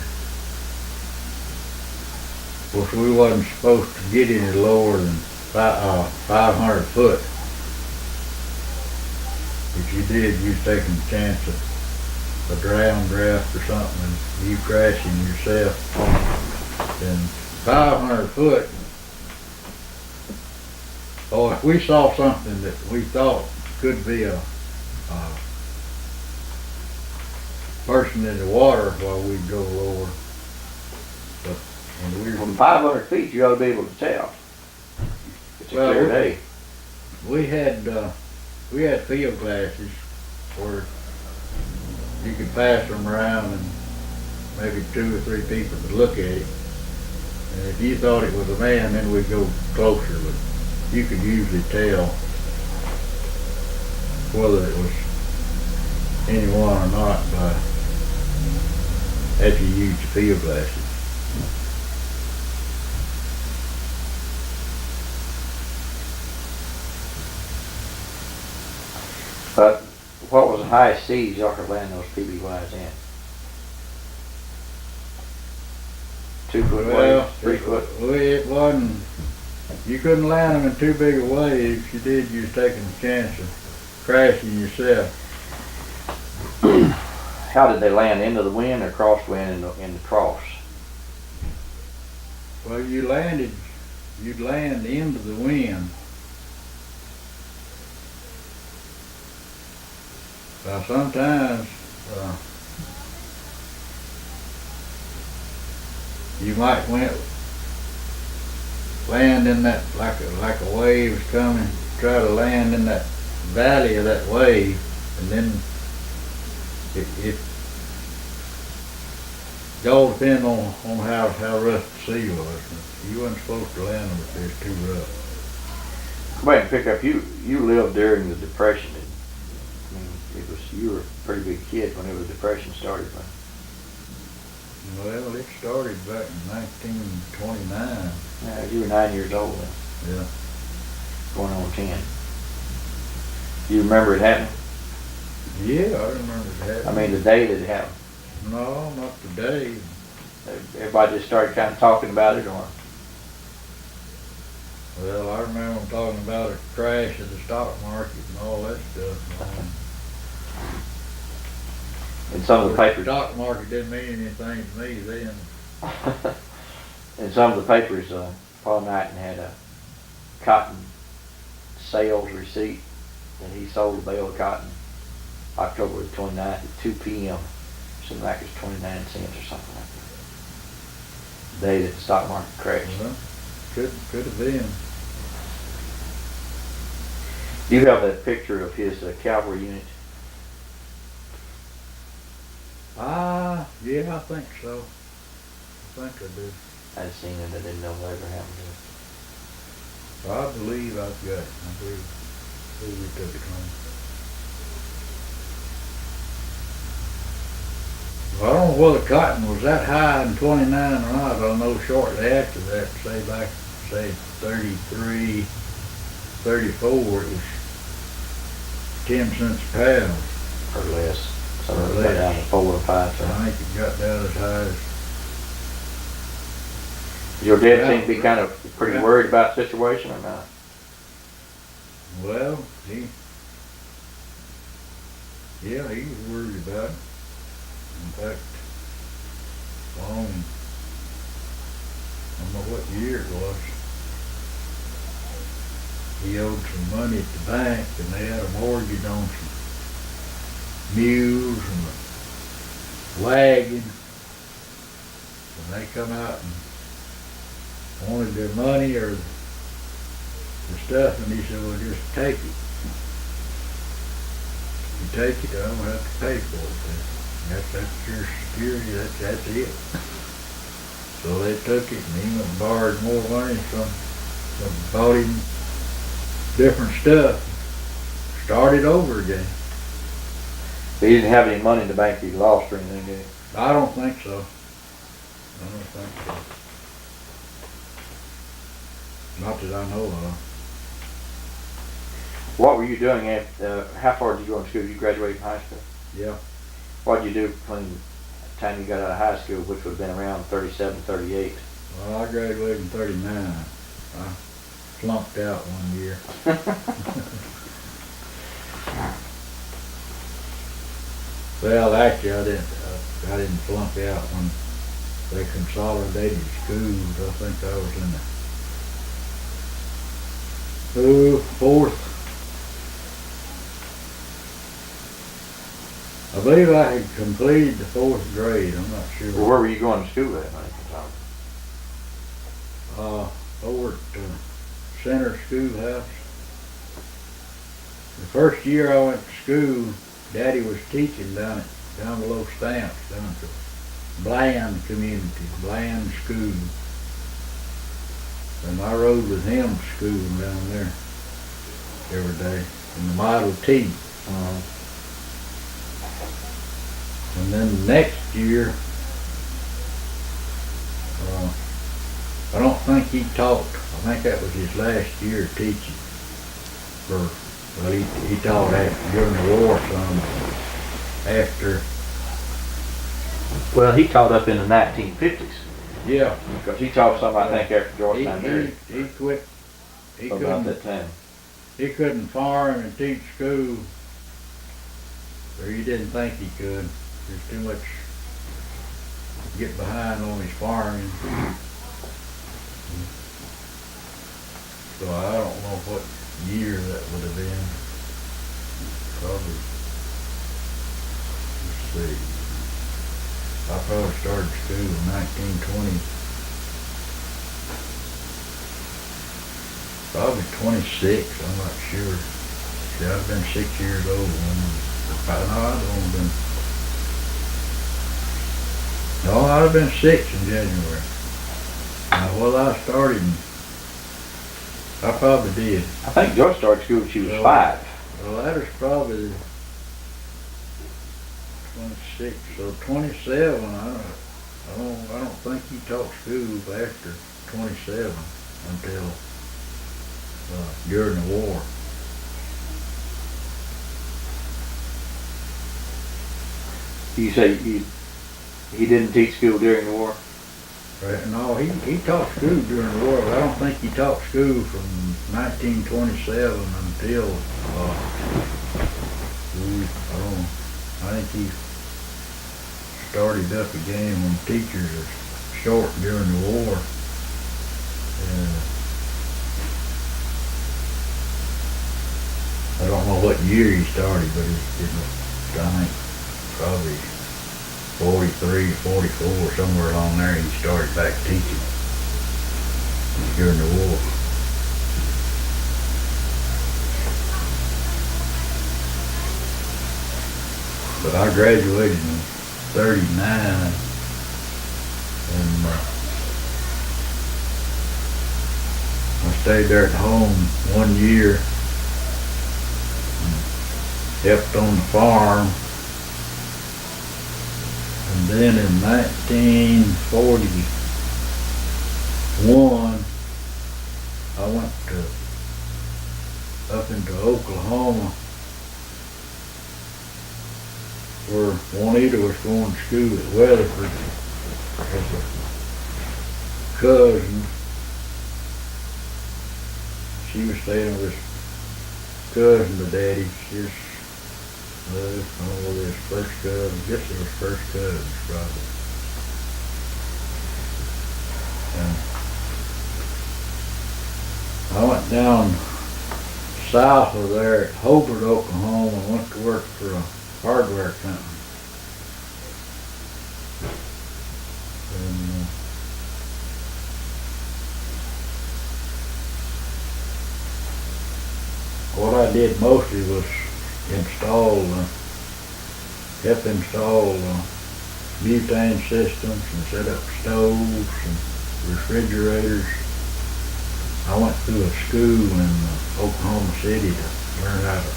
Of course, we wasn't supposed to get any lower than 500 foot. If you did, you was taking a chance of a drown draft or something and you crashing yourself. Then 500 foot, oh, if we saw something that we thought could be a person in the water while we go lower, but when we From 500 feet, you ought to be able to tell. It's a clear day. We had field glasses where you could pass them around and maybe 2 or 3 people could look at it. And if you thought it was a man, then we'd go closer, but you could usually tell whether it was anyone or not by after you used the field glasses. But what was the highest seas y'all could land those PBYs in? 2 foot waves, 3 foot? It wasn't, you couldn't land them in too big a wave. If you did, you was taking a chance of crashing yourself. How did they land? Into the wind or crosswind in the troughs? Well, you'd land into the wind. Now sometimes you might land in that like a wave's coming, try to land in that valley of that wave, and then it all depends on how rough the sea was. You wasn't supposed to land them if it was too rough. Go ahead and pick up. You lived during the Depression. I mean, you were a pretty big kid when the Depression started. But well, it started back in 1929. yeah, you were 9 years old then. Yeah. Going on 10. Do you remember it happening? Yeah, I remember it happening. I mean, the day that it happened. No, not today. Everybody just started kind of talking about it, or? Well, I remember them talking about a crash of the stock market and all that stuff. In some of the papers. The stock market didn't mean anything to me then. In some of the papers, Paul Knighton had a cotton sales receipt that he sold a bale of cotton October 29th at 2 p.m. Something like it's 29 cents or something like that. The day that the stock market crashed. Well, could have been. Do you have that picture of his cavalry unit? Yeah, I think so. I think I do. I'd seen it, I didn't know what ever happened to it. I believe I've got it. I believe we took it home. Well, I don't know whether cotton was that high in 29 or not. I know shortly after that, say back say 33, 34, it was 10 cents a pound. Or less. So Or it got less. down to 4 or 5 I cents. think it got down as high as, Your dad Yeah. seemed to be kind of pretty Yeah. worried about the situation or not? well, he was worried about it. In fact, I don't know what year it was. He owed some money at the bank and they had a mortgage on some mules and a wagon. And they come out and wanted their money or the stuff, and he said, well, just take it. You take it, I don't have to pay for it. That's your security, that's it. So they took it and he went and borrowed more money from bought him different stuff. Started over again. But he didn't have any money in the bank he lost or anything, did he? I don't think so. I don't think so. Not that I know of. What were you doing how far did you go in school? You graduated from high school? Yeah. What did you do between the time you got out of high school, which would have been around 37, 38? Well, I graduated in 39. I flunked out one year. Well, actually, I didn't flunk out when they consolidated schools. I think I was in the fourth. I believe I had completed the 4th grade. I'm not sure. Well, where were you going to school at, Knighton Oct? Over at Center Schoolhouse. The first year I went to school, Daddy was teaching down below Stamps, down to Bland Community, Bland School. And I rode with him to school down there every day in the Model T. And then the next year, I don't think he taught. I think that was his last year teaching. He taught during the war some. After. Well, he taught up in the 1950s. Yeah. Because he taught some, I think, after Georgetown Dairy. He quit. About that time. He couldn't farm and teach school, or he didn't think he could. There's too much get behind on his farming. So I don't know what year that would have been. Probably, let's see. I probably started school in 1920. Probably 26, I'm not sure. See, I've been 6 years old when I'd have been 6 in January. Now, well, I started, I probably did. I think George started school when she was 5. Well, that was probably 26, so 27, I don't think he taught school after 27 until during the war. You say he didn't teach school during the war? Right, no, he taught school during the war, but I don't think he taught school from 1927 until, I think he started up again when teachers were short during the war. I don't know what year he started, but I think probably 43, 44, somewhere along there, he started back teaching during the war. But I graduated in 39, and I stayed there at home 1 year, helped on the farm. And then in 1941, Rita was going to school at Weatherford as a cousin. She was staying with his cousin to Daddy. His, I don't know, his first cousin. I guess it was first cousins, probably. And I went down south of there at Hobart, Oklahoma, and went to work for a hardware company. And what I did mostly was help install butane systems and set up stoves and refrigerators. I went through a school in Oklahoma City to learn how to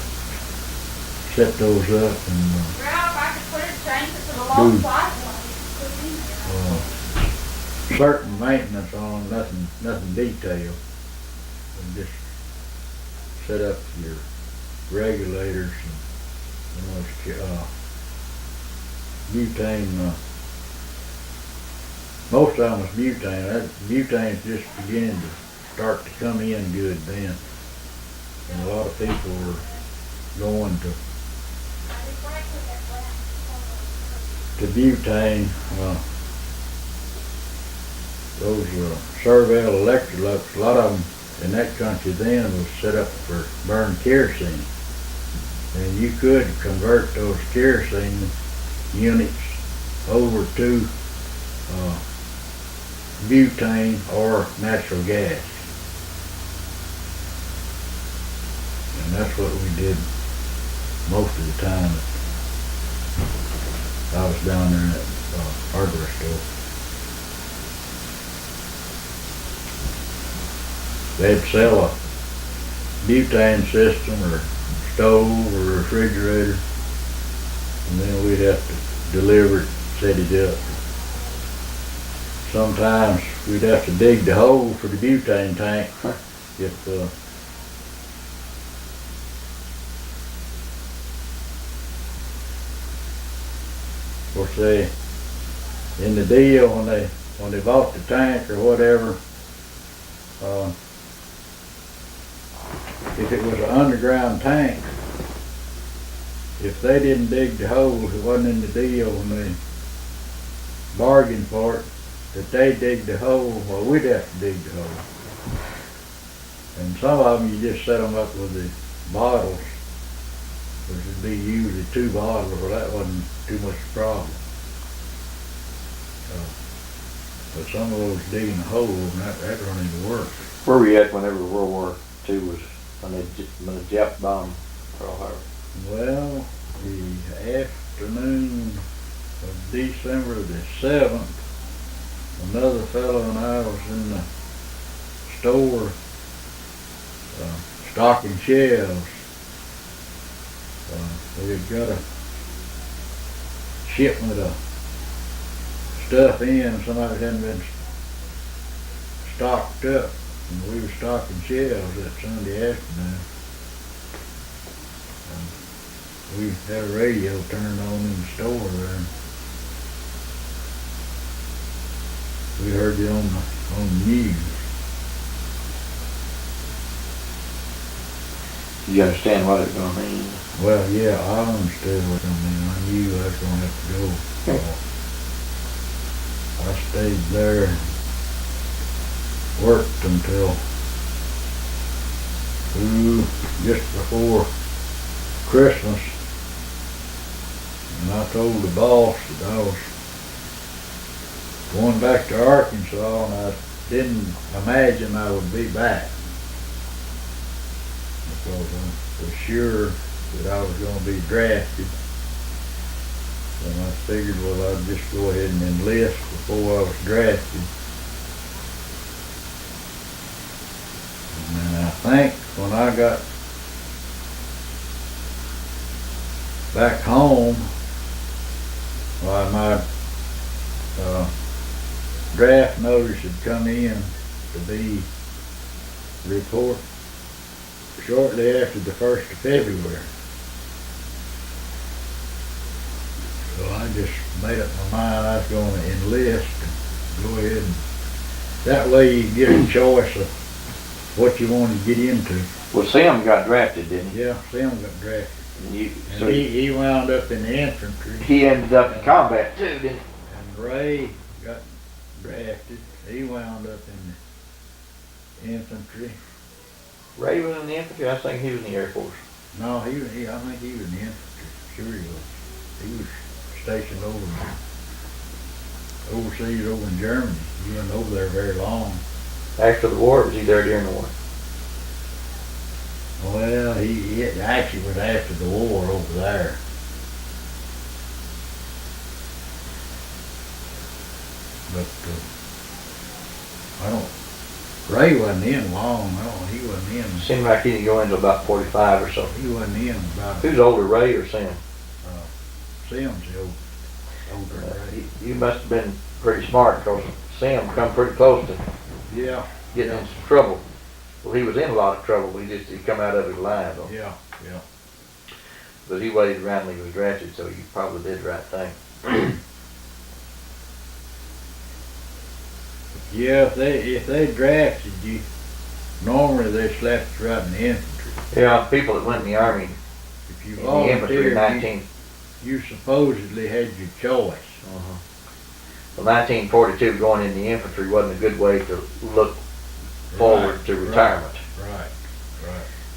set those up and Ralph, I could put it, change it to the do long side one. certain maintenance on them, nothing detailed. And just set up your regulators and those butane. Most of them was butane. That butane's just beginning to start to come in good then, and a lot of people were going to butane. Those Serval Electrolux, a lot of them in that country then was set up for burn kerosene, and you could convert those kerosene units over to butane or natural gas, and that's what we did most of the time that I was down there in that hardware store. They'd sell a butane system or stove or refrigerator, and then we'd have to deliver it, set it up. Sometimes we'd have to dig the hole for the butane tank if of course they, in the deal when they bought the tank or whatever, if it was an underground tank, if they didn't dig the hole, it wasn't in the deal when they bargained for it, that they dig the hole, well, we'd have to dig the hole. And some of them you just set them up with the bottles, which would be usually 2 bottles, well that wasn't too much problem. But some of those digging a hole, that run into work. Where were you at whenever World War II was, when the Jap bombed Pearl Harbor? Well, the afternoon of December the 7th, another fellow and I was in the store stocking shelves. We had got a shipment of stuff in, somebody hadn't been stocked up, and we were stocking shelves that Sunday afternoon. We had a radio turned on in the store there. We heard it on the news. You understand what it's gonna mean? Well, yeah, I understood what I mean. I knew I was gonna have to go. I stayed there, worked until just before Christmas, and I told the boss that I was going back to Arkansas, and I didn't imagine I would be back, because I was sure that I was going to be drafted. And I figured, well, I'd just go ahead and enlist before I was drafted. And I think when I got back home, well, my draft notice had come in to be report shortly after the 1st of February. So I just made up my mind I was gonna enlist and go ahead and, that way you get a choice of what you want to get into. Well, Sam got drafted, didn't he? Yeah, Sam got drafted. And you, And so he wound up in the infantry. he ended up in combat too, didn't he? And Ray got drafted. He wound up in the infantry. Ray was in the infantry. I think he was in the Air Force. No, I think he was in the infantry. Sure he was. He was stationed overseas over in Germany. He wasn't over there very long. After the war, or was he there during the war? Well, he actually was after the war over there. But Ray wasn't in long. He wasn't in. Seemed like he didn't go into about 45 or so. He wasn't in about. Who's older, Ray or Sam? Sam's older than Ray. You must have been pretty smart because Sam come pretty close to Yeah. getting in some trouble. Well, he was in a lot of trouble. He come out of it alive, though. Yeah. But he waited around when he was drafted, so you probably did the right thing. Yeah, if they drafted you, normally they slapped you right in the infantry. Yeah, people that went in the Army, If you in the infantry in volunteered, you supposedly had your choice. Well, 1942 going in the infantry wasn't a good way to look forward to retirement. Right.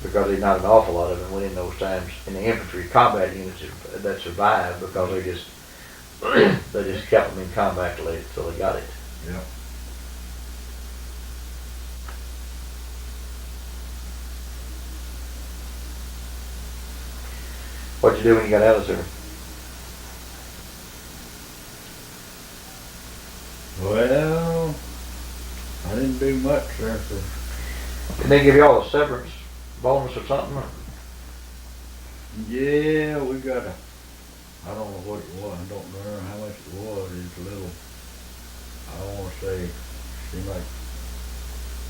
Because there's not an awful lot of them went in those times in the infantry combat units that survived because they just kept them in combat till they got it. Yeah. What'd you do when you got out of there? Well, I didn't do much there for. Did they give you all a severance bonus or something? Or? Yeah, we got I don't know what it was. I don't remember how much it was. It's a little. I don't want to say. Seemed like.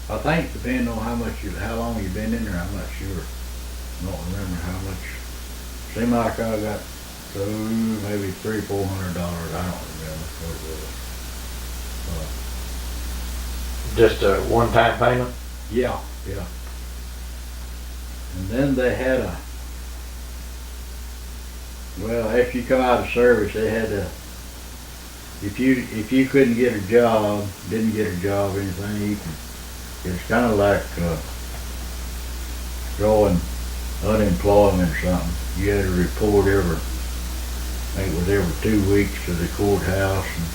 I think depending on how long you've been in there, I'm not sure. I don't remember how much. Seemed like I got maybe $300-400. I don't remember what it was. Just a one-time payment? Yeah. And then they had after you come out of service, they had if you couldn't get a job, didn't get a job or anything, it's kind of like drawing unemployment or something. You had to report I think it was every 2 weeks to the courthouse. And,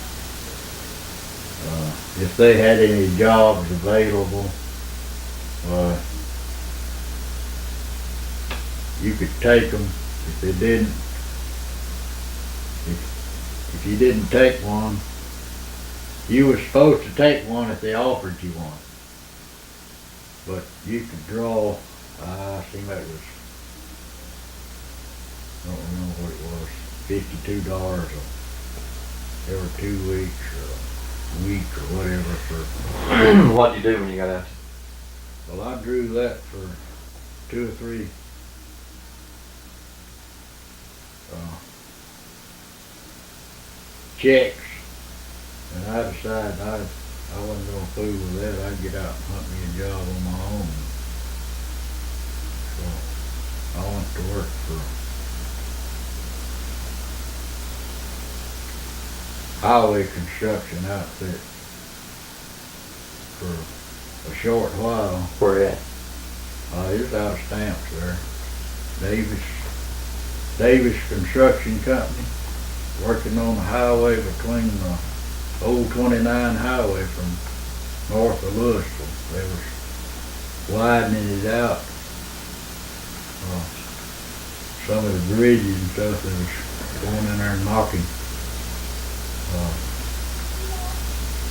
if they had any jobs available, you could take them. If they didn't, if you didn't take one, you were supposed to take one if they offered you one. But you could draw, I think that was, I don't remember what it was, $52 every 2 weeks or a week or whatever for. What'd you do when you got out? Well, I drew that for 2 or 3 checks, and I decided I wasn't gonna fool with that. I'd get out and hunt me a job on my own. So I went to work for highway construction outfit for a short while. Where at? It was out of Stamps there. Davis Construction Company, working on the highway between the old 29 highway from north of Louisville. They was widening it out. Some of the bridges and stuff, they was going in there and knocking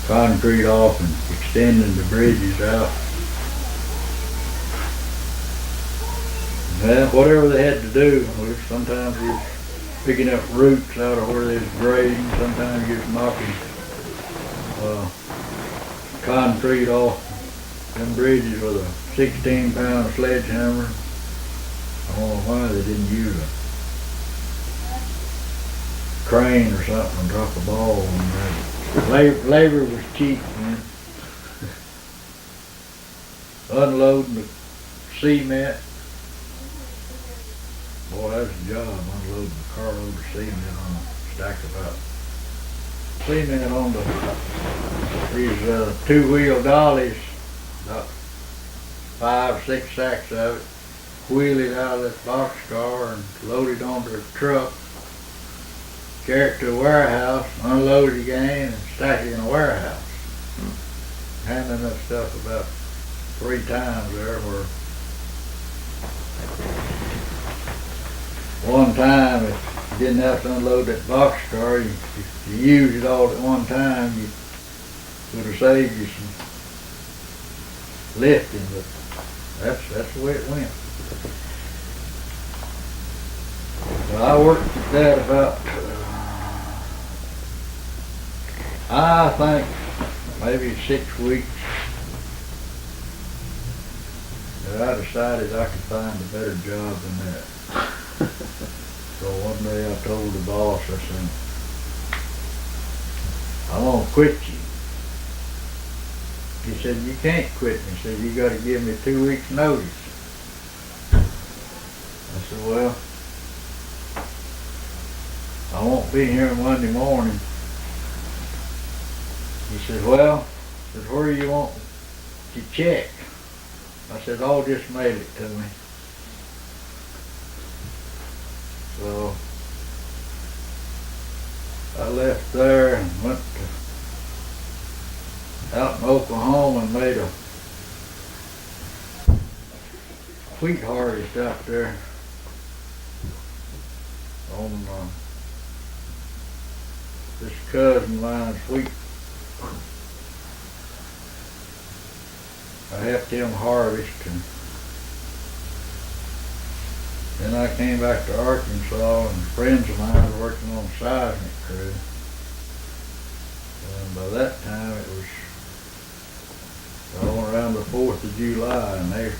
concrete off and extending the bridges out. Well, whatever they had to do, sometimes we was picking up roots out of where they was grading, sometimes you was knocking concrete off them bridges with a 16-pound sledgehammer. I don't know why they didn't use a crane or something and drop a ball on there. Labor was cheap, man. Unloading the cement. Boy, that's a job, unloading a carload of cement on a stack of about cement on these two-wheel dollies, about 5 or 6 sacks of it. Wheel it out of that boxcar and load it onto a truck, carry it to a warehouse, unload it again, and stack it in a warehouse. Handling that stuff about 3 times there, where one time if you didn't have to unload that boxcar, if you used it all at one time, you would have saved you some lifting, but that's the way it went. Well, I worked at that about, I think, maybe 6 weeks. But I decided I could find a better job than that. So one day I told the boss, I said, I'm gonna quit you. He said, you can't quit me. He said, you gotta give me 2 weeks notice. I said, well, I won't be here Monday morning. He said, well, where do you want your check? I said, oh, just mail it to me. So I left there and went out in Oklahoma and made a wheat harvest out there on this cousin of mine's wheat. I helped him harvest, and then I came back to Arkansas, and friends of mine were working on a seismic crew. And by that time it was around the 4th of July, and they